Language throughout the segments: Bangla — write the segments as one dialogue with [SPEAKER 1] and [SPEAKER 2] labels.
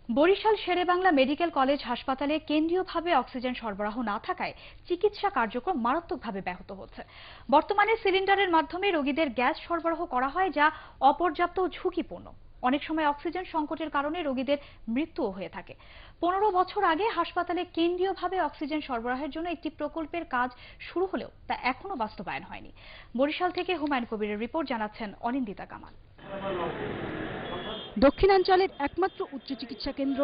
[SPEAKER 1] বরিশাল শেরেবাংলা মেডিকেল কলেজ হাসপাতালে কেন্দ্রীয়ভাবে অক্সিজেন সরবরাহ না থাকায় চিকিৎসা কার্যক্রম মারাত্মকভাবে ব্যাহত হচ্ছে। বর্তমানে সিলিন্ডারের মাধ্যমে রোগীদের গ্যাস সরবরাহ করা হয়, যা অপর্যাপ্ত ও ঝুঁকিপূর্ণ। অনেক সময় অক্সিজেন সংকটের কারণে রোগীদের মৃত্যুও হয়ে থাকে। 15 বছর আগে হাসপাতালে কেন্দ্রীয়ভাবে অক্সিজেন সরবরাহের জন্য একটি প্রকল্পের কাজ শুরু হলেও তা এখনো বাস্তবায়ন হয়নি। বরিশাল থেকে হুমায়ুন কবিরের রিপোর্ট, জানাচ্ছেন অনিন্দিতা কামাল।
[SPEAKER 2] দক্ষিণাঞ্চলের একমাত্র উচ্চ চিকিৎসা কেন্দ্র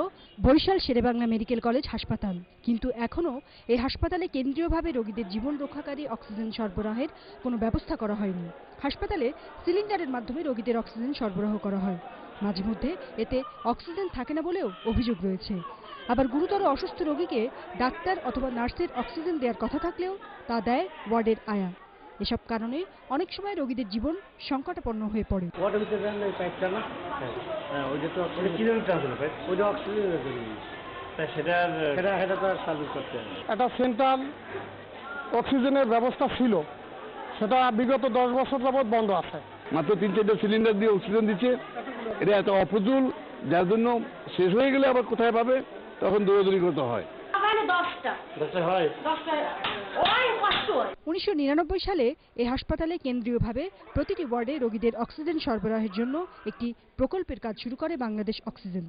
[SPEAKER 2] বরিশাল শেরেবাংলা মেডিকেল কলেজ হাসপাতাল, কিন্তু এখনো এই হাসপাতালে কেন্দ্রীয়ভাবে রোগীদের জীবন রক্ষাকারী অক্সিজেন সরবরাহের কোনো ব্যবস্থা করা হয়নি। হাসপাতালে সিলিন্ডারের মাধ্যমে রোগীদের অক্সিজেন সরবরাহ করা হয়। মাঝে মধ্যে এতে অক্সিজেন থাকে না বলেও অভিযোগ রয়েছে। আবার গুরুতর অসুস্থ রোগীকে ডাক্তার অথবা নার্সের অক্সিজেন দেওয়ার কথা থাকলেও তা দেয় ওয়ার্ডের আয়া। এসব কারণে অনেক সময় রোগীদের জীবন সংকটাপন্ন হয়ে পড়ে।
[SPEAKER 3] একটা সেন্ট্রাল অক্সিজেনের ব্যবস্থা ছিল, সেটা বিগত 10 বছর যাবৎ বন্ধ আছে।
[SPEAKER 4] মাত্র 3-4টা সিলিন্ডার দিয়ে অক্সিজেন দিচ্ছে। এটা এত অপ্রতুল, যার জন্য শেষ হয়ে গেলে আবার কোথায় পাবে, তখন দৌড়াদৌড়ি করতে হয়।
[SPEAKER 2] 1999 সালে এই হাসপাতালে কেন্দ্রীয়ভাবে প্রতিটি ওয়ার্ডে রোগীদের অক্সিজেন সরবরাহের জন্য একটি প্রকল্পের কাজ শুরু করে বাংলাদেশ অক্সিজেন।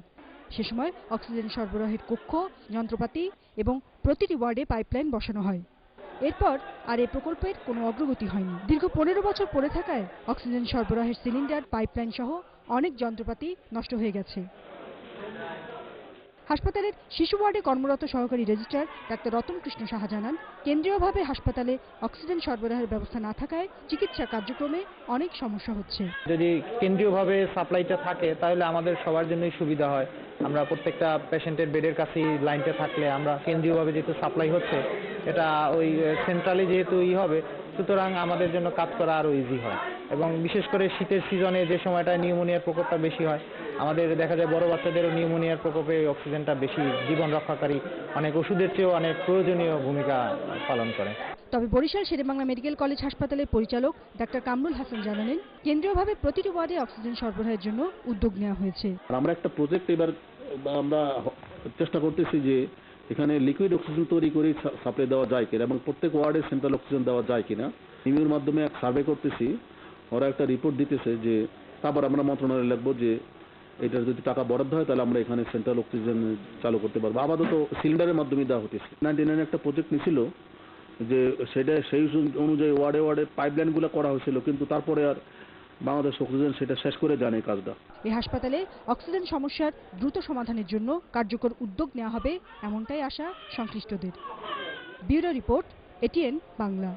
[SPEAKER 2] সে সময় অক্সিজেন সরবরাহের কক্ষ, যন্ত্রপাতি এবং প্রতিটি ওয়ার্ডে পাইপলাইন বসানো হয়। এরপর আর এই প্রকল্পের কোনো অগ্রগতি হয়নি। দীর্ঘ 15 বছর পড়ে থাকায় অক্সিজেন সরবরাহের সিলিন্ডার, পাইপলাইন সহ অনেক যন্ত্রপাতি নষ্ট হয়ে গেছে। হাসপাতালের শিশু ওয়ার্ডে কর্মরত সহকারী রেজিস্ট্রার ডাক্তার রতন কৃষ্ণ সাহা জানান, কেন্দ্রীয়ভাবে হাসপাতালে অক্সিজেন সরবরাহের ব্যবস্থা না থাকায় চিকিৎসা কার্যক্রমে অনেক সমস্যা হচ্ছে।
[SPEAKER 5] যদি কেন্দ্রীয়ভাবে সাপ্লাইটা থাকে তাহলে আমাদের সবার জন্যই সুবিধা হয়। আমরা প্রত্যেকটা পেশেন্টের বেডের কাছেই লাইনটা থাকলে আমরা কেন্দ্রীয়ভাবে যেহেতু সাপ্লাই হচ্ছে, এটা ওই সেন্ট্রালি যেহেতু হবে, সুতরাং আমাদের জন্য কাজ করা আরও ইজি হয়। এবং বিশেষ করে শীতের সিজনে যে সময়টা নিউমোনিয়ার প্রকোপটা বেশি হয়, আমাদের দেখা যায় বড় বাচ্চাদেরও নিউমোনিয়ার প্রকোপে অক্সিজেনটা বেশি জীবন রক্ষাকারী, অনেক ওষুধের চেয়েও অনেক প্রয়োজনীয় ভূমিকা পালন করে।
[SPEAKER 2] তবে বরিশাল শেরেবাংলা মেডিকেল কলেজ হাসপাতালের পরিচালক ডাক্তার কামরুল হাসান জানালেন, কেন্দ্রীয়ভাবে প্রতিটি ওয়ার্ডে অক্সিজেন সরবরাহের জন্য উদ্যোগ নেওয়া হয়েছে।
[SPEAKER 4] আমরা একটা প্রজেক্ট এবার আমরা চেষ্টা করতেছি যে এখানে লিকুইড অক্সিজেন তৈরি করে সাপ্লাই দেওয়া যায় কিনা এবং প্রত্যেক ওয়ার্ডে সেন্ট্রাল অক্সিজেন দেওয়া যায় কিনা। নিউর মাধ্যমে এক সার্ভে করতেছি, ওরা একটা রিপোর্ট দিতেছে যে তারপর আমরা মন্ত্রণালয়ে লিখবো যে এটার যদি টাকা বরাদ্দ হয় তাহলে আমরা এখানে সেন্ট্রাল অক্সিজেন চালু করতে পারবো। আপাতত সিলিন্ডারের মাধ্যমে দেওয়া হতেছে। 99 একটা প্রজেক্ট নিছিল যে সেটা সেই অনুযায়ী ওয়ার্ডে ওয়ার্ডে পাইপলাইনগুলো করা হয়েছিল, কিন্তু তারপরে আর বাংলাদেশ অক্সিজেন সেটা শেষ করে জানে কাজটা।
[SPEAKER 2] এই হাসপাতালে অক্সিজেন সমস্যার দ্রুত সমাধানের জন্য কার্যকর উদ্যোগ নেওয়া হবে, এমনটাই আশা সংশ্লিষ্টদের। Bureau report, ATN Bangla.